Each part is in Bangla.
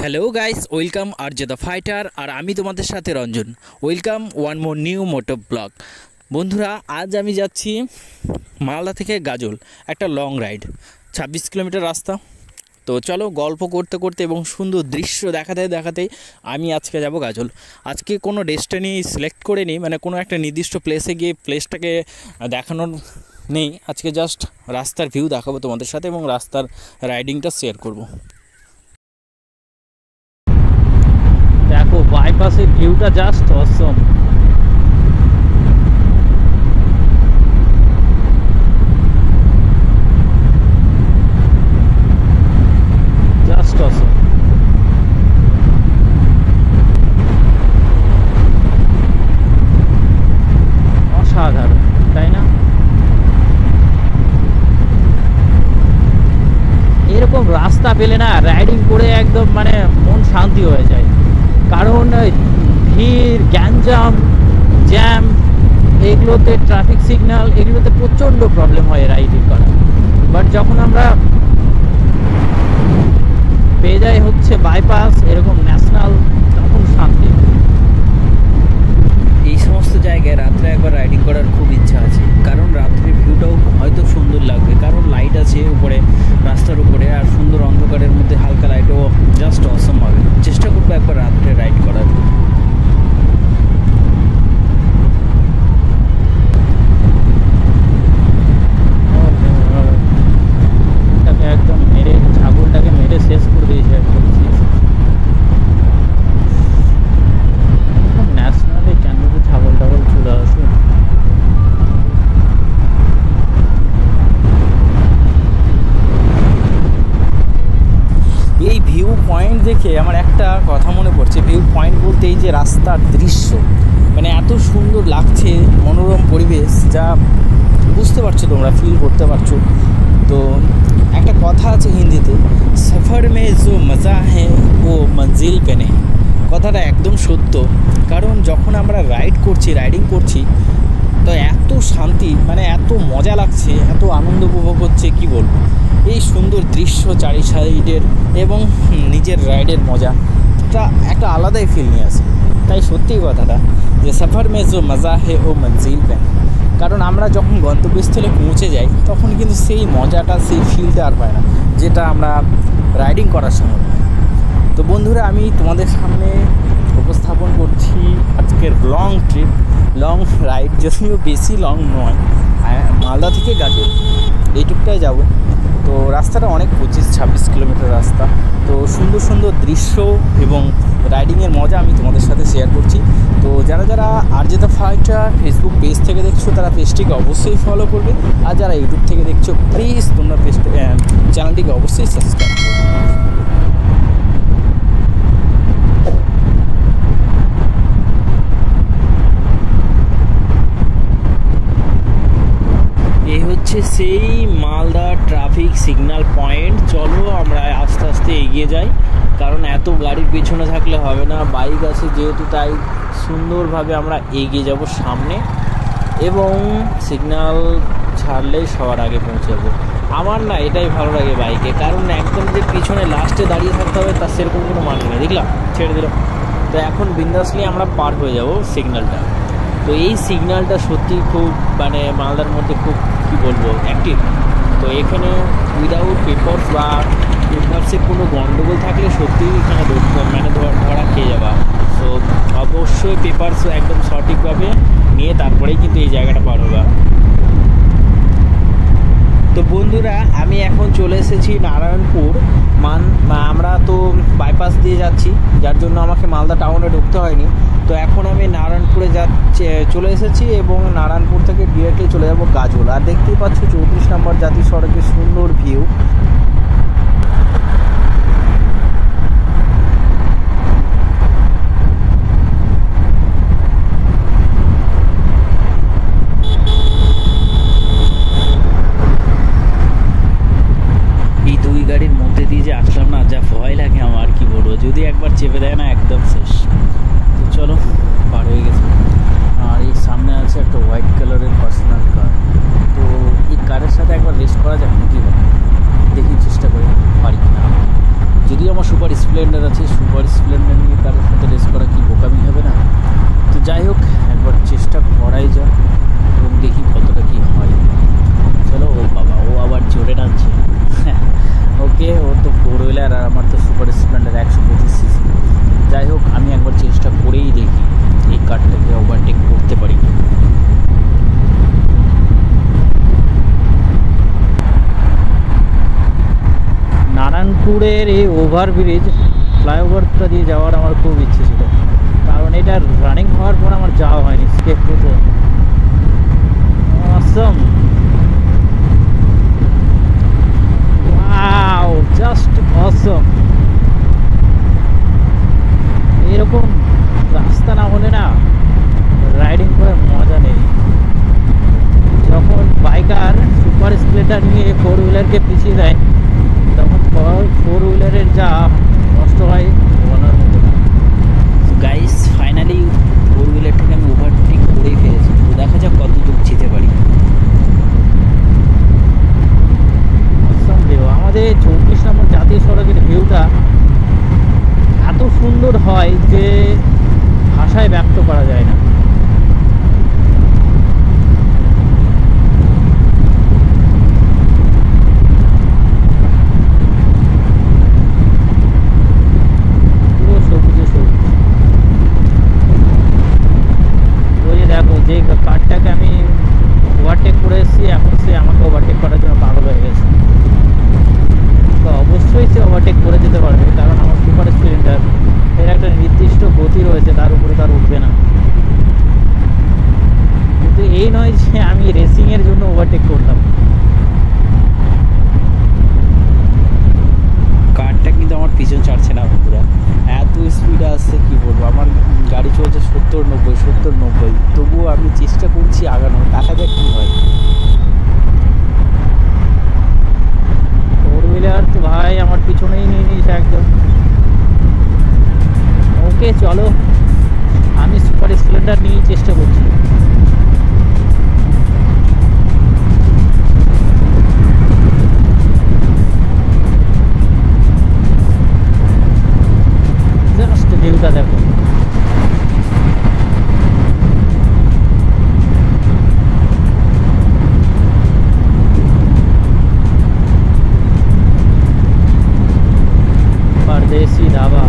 Hello guys, welcome RJ the fighter. আর আমি তোমাদের সাথে Ranjan. Welcome one more new moto blog. বন্ধুরা, আজ আমি যাচ্ছি মালদা থেকে গাজল, একটা লং রাইড, 26 কিলোমিটার রাস্তা। তো চলো গল্প করতে করতে এবং সুন্দর দৃশ্য দেখাতেই আমি আজকে যাব গাজল। আজকে কোনো ডেস্টিনি সিলেক্ট করে নিই, মানে কোনো একটা নির্দিষ্ট প্লেসে গিয়ে প্লেসটাকে দেখানোর নেই। আজকে জাস্ট রাস্তার ভিউ দেখাবো তোমাদের সাথে এবং রাস্তার রাইডিংটা শেয়ার করব। দেখো বাইপাসের ভিউটা জাস্ট অসম। জাস্ট অসম। অসাধারণ, তাই না? এরকম রাস্তা পেলে না রাইডিং করে একদম মানে মন শান্তি হয়ে যায়। কারণ ভিড়, গ্যাঞ্জাম, জ্যাম, এগুলোতে ট্রাফিক সিগন্যাল, এগুলোতে প্রচণ্ড প্রবলেম হয় রাইডিং করা। বাট যখন আমরা পেয়ে যাই হচ্ছে বাইপাস, এরকম ন্যাশনাল, তখন শান্তি। এই সমস্ত জায়গায় রাত্রে একবার রাইডিং করার খুব ইচ্ছা আছে, কারণ রাত্রের ভিউটাও হয়তো সুন্দর লাগবে, কারণ লাইট আছে উপরে, রাস্তার উপরে, আর সুন্দর অন্ধকারের মধ্যে হালকা লাইটও জাস্ট অসম হবে। চেষ্টা করবো একবার রাত্রে রাইড করার। একদম মেরে, ছাগলটাকে মেরে শেষ করে দিয়েছে একদম। ন্যাশনালে কেন ছাগল টাগল চলে আসে? এই ভিউ পয়েন্ট দেখে আমার একটা কথা মনে পড়ছে। ভিউ পয়েন্ট বলতে এই যে রাস্তার দৃশ্য, মানে এত সুন্দর লাগছে, মনোরম পরিবেশ, যা বুঝতে পারছো তোমরা, ফিল করতে পারছো। তো একটা কথা আছে হিন্দিতে, সফর মে জো মজা হ্যাঁ ও মঞ্জিল পে নেই। কথাটা একদম সত্য। কারণ যখন আমরা রাইডিং করছি তো এত শান্তি, মানে এত মজা লাগছে, এত আনন্দ উপভোগ হচ্ছে, কি বলবো। এই সুন্দর দৃশ্য চারি সাইডের এবং নিজের রাইডের মজাটা একটা আলাদাই ফিল নিয়ে আসে। তাই সত্যিই কথাটা যে সফর মে জো মজা হে ও মঞ্জিল পে। কারণ আমরা যখন গন্তব্যস্থলে পৌঁছে যাই তখন কিন্তু সেই মজাটা, সেই ফিলটা আর পায় না, যেটা আমরা রাইডিং করার সময়। তো বন্ধুরা, আমি তোমাদের সামনে উপস্থাপন করছি আজকের লং ট্রিপ, লং রাইড, যদিও বেশি লং নয়, মালদা থেকে গাজল এইটুকটাই যাব। তো রাস্তাটা অনেক 25-26 কিলোমিটার রাস্তা। তো সুন্দর সুন্দর দৃশ্য এবং রাইডিংয়ের মজা আমি তোমাদের সাথে শেয়ার করছি। তো যারা যারা RJ the fighter Facebook page থেকে দেখছো তারা পেজটিকে অবশ্যই ফলো করবে, আর যারা ইউটিউব থেকে দেখছো প্লিজ তোমরা চ্যানেলটিকে অবশ্যই সাবস্ক্রাইব করবে। এই হচ্ছে সেই মালদা ট্রাফিক সিগন্যাল পয়েন্ট। চলো আমরা আস্তে আস্তে এগিয়ে যাই, কারণ এত গাড়ির পেছনে থাকলে হবে না, বাইক আছে যেহেতু, তাই সুন্দরভাবে আমরা এগিয়ে যাব সামনে এবং সিগন্যাল ছাড়লেই সবার আগে পৌঁছে যাবো। আমার না এটাই ভালো লাগে বাইকে, কারণ একদম যে পিছনে লাস্টে দাঁড়িয়ে থাকতে হবে তার সেরকম কোনো মানে নেই। দেখলাম, ছেড়ে দিলাম। তো এখন বিন্দাসলি আমরা পার হয়ে যাব সিগন্যালটা। তো এই সিগন্যালটা সত্যি খুব, মানে মালদার মধ্যে খুব, কী বলবো, অ্যাক্টিভ। তো এখানে উইদাউট পেপারস বা পেপারসে কোনো গন্ডগোল থাকলে সত্যিই এখানে মানে ধরা খেয়ে যাবা। তো অবশ্যই পেপারস একদম সঠিকভাবে নিয়ে তারপরেই কিন্তু এই জায়গাটা পার হবে। তো বন্ধুরা, আমি এখন চলে এসেছি নারায়ণপুর। আমরা তো বাইপাস দিয়ে যাচ্ছি, যার জন্য আমাকে মালদা টাউনে ঢুকতে হয়নি। তো এখন আমি নারায়ণপুরে চলে এসেছি এবং নারায়ণপুর থেকে ডিরেক্টলি চলে যাব গাজল। আর দেখতেই পাচ্ছ 34 নম্বর জাতীয় সড়কের সুন্দর ভিউ। এই দুই গাড়ির মধ্যে দিয়ে যে আসলাম না, যা ভয় লাগে আমার, কি বলবো, যদি একবার চেপে দেয় না একদম শেষ। তো চলো, পার হয়ে গেছে। আর এই সামনে আছে একটা হোয়াইট কালারের পার্সোনাল কার। তো এই কারের সাথে একবার রেস করা যাক নাকি, দেখি চেষ্টা করে পারি কিনা। যদি আমার সুপার স্প্লেন্ডার আছে, সুপার স্প্লেন্ডার নিয়ে কারোর সাথে রেস করা কি বোকামি হবে না? তো যাই হোক, একবার চেষ্টা করাই যাক এবং দেখি কতটা কি হয়। চলো। ও বাবা, ও আবার জোরে টানছে। ওকে, ও তো 4 হুইলার আর আমার তো সুপার স্প্লেন্ডার 125 সিসি। যাই হোক, আমি একবার চেষ্টা করেই দেখি এই কারটাকে ওভারটেক করতে পারি। নারায়ণপুরের এই ওভারব্রিজ, ফ্লাইওভারটা দিয়ে যাওয়ার আমার খুব ইচ্ছে ছিল, কারণ এটা রানিং হওয়ার পর আমার যাওয়া হয়নি। স্কেপ করতে অসম, ওয়াও, জাস্ট অসম। এরকম রাস্তা না হলে না রাইডিং করে মজা নেই। যখন বাইকার সুপার স্প্লেন্ডার নিয়ে 4 হুইলারকে পিছিয়ে দেয়, তখন 4 হুইলারের যা কষ্ট হয় বলার মতো না। গাইস, ফাইনালি 4 হুইলারটাকে আমি ওভারটেক করেই ফেলেছি। তো দেখা যাক কত দূর যেতে পারি। আমাদের 24 নম্বর জাতীয় সড়কের ভিউটা এত সুন্দর হয় যে ভাষায় ব্যক্ত করা যায় না। পুরো সবুজে সবুজ। ওই যে দেখো, যে কারটাকে আমি ওভারটেক করে এসেছি, এখন সে আমাকে ওভারটেক করার জন্য পাগল হয়ে গেছে। তো অবশ্যই সে ওভারটেক করে যেতে পারবে, কারণ আমার সুপার স্প্লেন্ডার এর একটা নির্দিষ্ট গতি রয়েছে, তার উপরে তার উঠবে না। কিন্তু এই নয় যে আমি রেসিংয়ের জন্য ওভারটেক করলাম। কারটা কিন্তু আমার পিছন ছাড়ছে না বন্ধুরা, এত স্পিডে আসছে কি বলবো। আমার গাড়ি চলছে 70-90, তবুও আমি চেষ্টা করছি আগানোর। দেখা যাক কী হয়। 4 হুইলার তো ভাই আমার পিছনেই নিয়ে নিয়েছে একদম। ওকে, চলো, আমি সুপার স্প্লেন্ডার নিয়ে চেষ্টা করছি। জাস্ট ভিউটা দেখো। परदेसी ढाबा।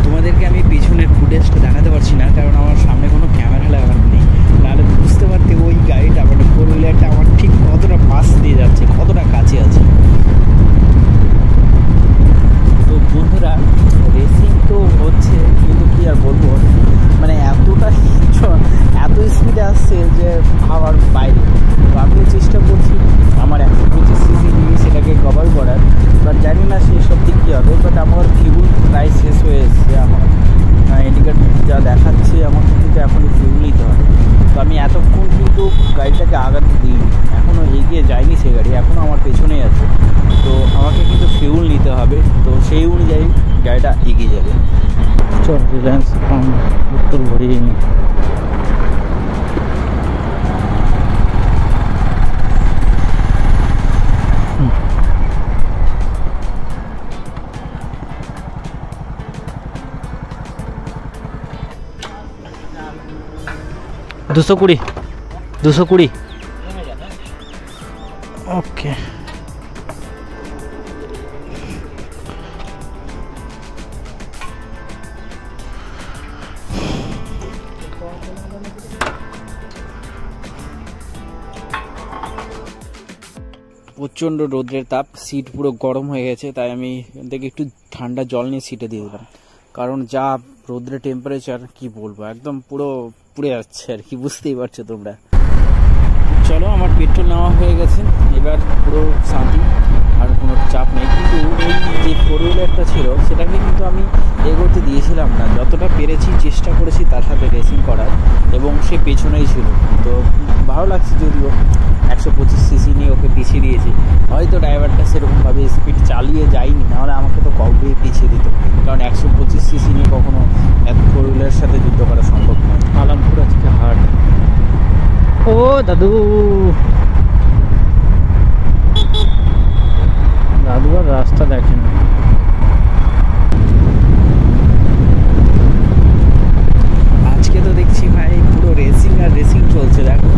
তোমাদেরকে আমি পিছনের ফুটেজটা দেখাতে পারছি না, কারণ আমার সামনে কোনো ক্যামেরা লাগানো নেই। নাহলে বুঝতে পারতে ওই গাড়িটা, মানে 4 হুইলারটা আমার ঠিক কতটা পাশ দিয়ে যাচ্ছে, কতটা কাছে আছে। তো বন্ধুরা, রেসিং তো হচ্ছে, কিন্তু কি আর বলবো, মানে এত স্পিডে আসছে যে ভাবার বাইরে। তো আমিও চেষ্টা করছি আমার 125 সিসি নিয়ে সেটাকে কভার করার, বাট জানি না সেসব দিক কী হবে। বাট আমার ফিউল প্রায় শেষ হয়ে এসছে। আমার ইন্ডিকেটর যা দেখাচ্ছে আমাকে কিন্তু এখনই ফিউল নিতে হবে। তো আমি এতক্ষণ কিন্তু গাড়িটাকে আগাতে দিইনি, এখনও এগিয়ে যায়নি সে গাড়ি, এখনও আমার পেছনেই আছে। তো আমাকে কিন্তু ফিউল নিতে হবে, তো সেই অনুযায়ী গাড়িটা এগিয়ে যাবে। চল, রিলায়েন্স উত্তর ভরিয়ে নিই। দুশো কুড়ি। ওকে, প্রচণ্ড রোদ্রের তাপ, সিট পুরো গরম হয়ে গেছে, তাই আমি দেখে একটু ঠান্ডা জল নিয়ে সিটে দিয়ে দিলাম। কারণ যা রোদ্রের টেম্পারেচার কি বলবো, একদম পুরো পুড়ে যাচ্ছে আর কি, বুঝতেই পারছো তোমরা। চলো, আমার পেট্রোল নেওয়া হয়ে গেছে, এবার পুরো শান্তি, আর কোনো চাপ নেই। কিন্তু এই যে 4 হুইলারটা ছিল সেটাকে কিন্তু আমি এগোতে দিয়েছিলাম না, যতটা পেরেছি চেষ্টা করেছি তার সাথে রেসিং করার, এবং সে পেছনেই ছিল। তো ভালো লাগছে, যদিও 125 সিসি নিয়ে ওকে পিছিয়ে দিয়েছে। হয়তো ড্রাইভারটা সেরকমভাবে স্পিড চালিয়ে যায়নি, নাহলে আমাকে তো কবে পিছিয়ে দিত, কারণ 125 সিসি নিয়ে কখনো এত 4 হুইলারের সাথে যুদ্ধ করা সম্ভব নয়। আলমপুর আজকে হাট। ও দাদু, দাদু আর রাস্তা দেখেন। আজকে তো দেখছি ভাই পুরো রেসিং আর রেসিং চলছে। দেখো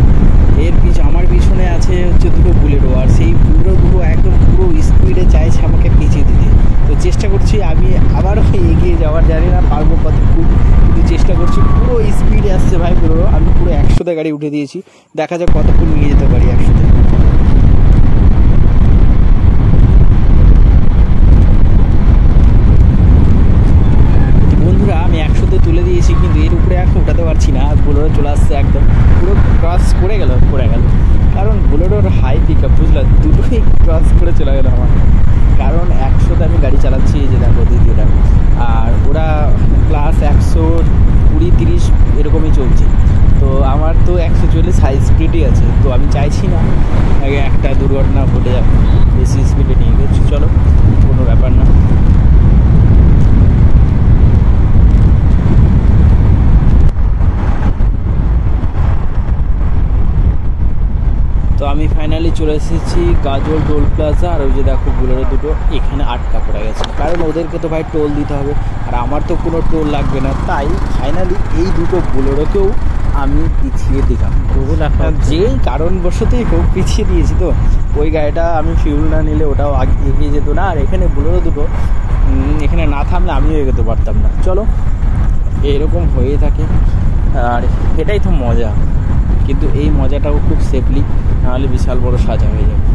আমার পিছনে আছে হচ্ছে দুটো বুলেরো, আর সেই বুলেরো দুটো একদম পুরো স্পিডে চাইছে আমাকে পিছিয়ে দিতে। তো চেষ্টা করছি আমি আবারও এগিয়ে যাওয়ার, জানি না পারবো কতক্ষণ, কিন্তু চেষ্টা করছি। পুরো স্পিডে আসছে ভাই বুলেরো, আমি পুরো 100তে গাড়ি উঠে দিয়েছি। দেখা যাক কতক্ষণ নিয়ে যেতে পারি 100তে। বন্ধুরা আমি 100তে তুলে দিয়েছি, কিন্তু এর উপরে এখন উঠাতে পারছি না। বুলেরো চলে আসছে, একদম পুরো ক্রস করে গেল, কারণ বুলেরোর হাই পিক আপ, বুঝলাম, দুটোই ক্রস করে চলে গেল আমার। কারণ 100তে আমি গাড়ি চালাচ্ছি, এই যে দেখো দ্বিতীয়টা, আর ওরা প্লাস 120-30 এরকমই চলছে। তো আমার তো 140 হাই স্পিডই আছে। তো আমি চাইছি না আগে একটা দুর্ঘটনা ঘটে যাবে, বেশি স্পিডে নিয়ে গেছি। চলো, কোনো ব্যাপার না। তো আমি ফাইনালি চলে এসেছি গাজল টোল প্লাজা। আর ওই যে দেখো বুলেরো দুটো এখানে আটকা পড়ে গেছে, কারণ ওদেরকে তো ভাই টোল দিতে হবে, আর আমার তো কোনো টোল লাগবে না। তাই ফাইনালি এই দুটো বুলেরোকেও আমি পিছিয়ে দিলাম। যেই কারণবশতই হোক পিছিয়ে দিয়েছি। তো ওই গাড়িটা আমি ফিউল না নিলে ওটাও এগিয়ে যেত না, আর এখানে বুলেরো দুটো এখানে না থামলে আমিও এগোতে পারতাম না। চলো, এরকম হয়ে থাকে, আর এটাই তো মজা। কিন্তু এই মজাটাও খুব সেফলি, নাহলে বিশাল বড় সাজা হয়ে যাবে।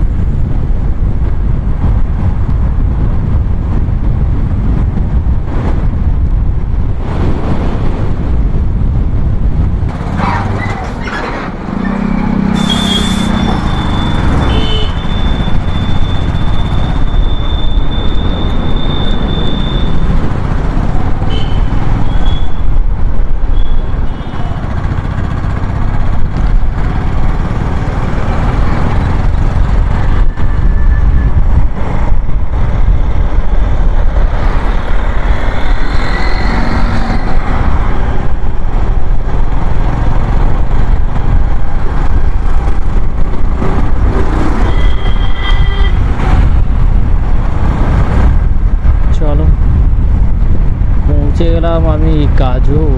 পৌঁছে গেলাম আমি গাজল।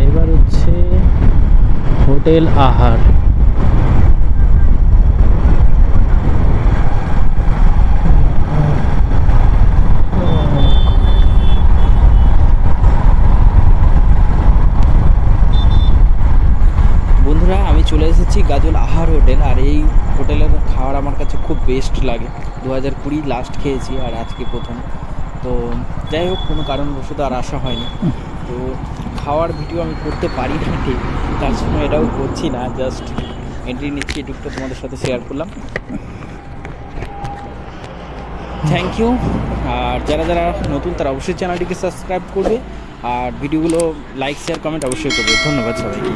এবার হচ্ছে হোটেল আহার। বন্ধুরা আমি চলে এসেছি গাজল আহার হোটেল, আর এই হোটেলের খাবার আমার কাছে খুব বেস্ট লাগে। 2020 লাস্ট খেয়েছি, আর আজকে প্রথম। তো যাই হোক, কোনো কারণবশত আর আসা হয়নি। তো খাওয়ার ভিডিও আমি করতে পারি না ঠিক, তার জন্য এটাও করছি না, জাস্ট এন্ট্রি নিচ্ছি, এটুকুটা তোমাদের সাথে শেয়ার করলাম। Thank you. আর যারা যারা নতুন তারা অবশ্যই চ্যানেলটিকে সাবস্ক্রাইব করবে, আর ভিডিওগুলো লাইক শেয়ার কমেন্ট অবশ্যই করবে। ধন্যবাদ সবাইকে।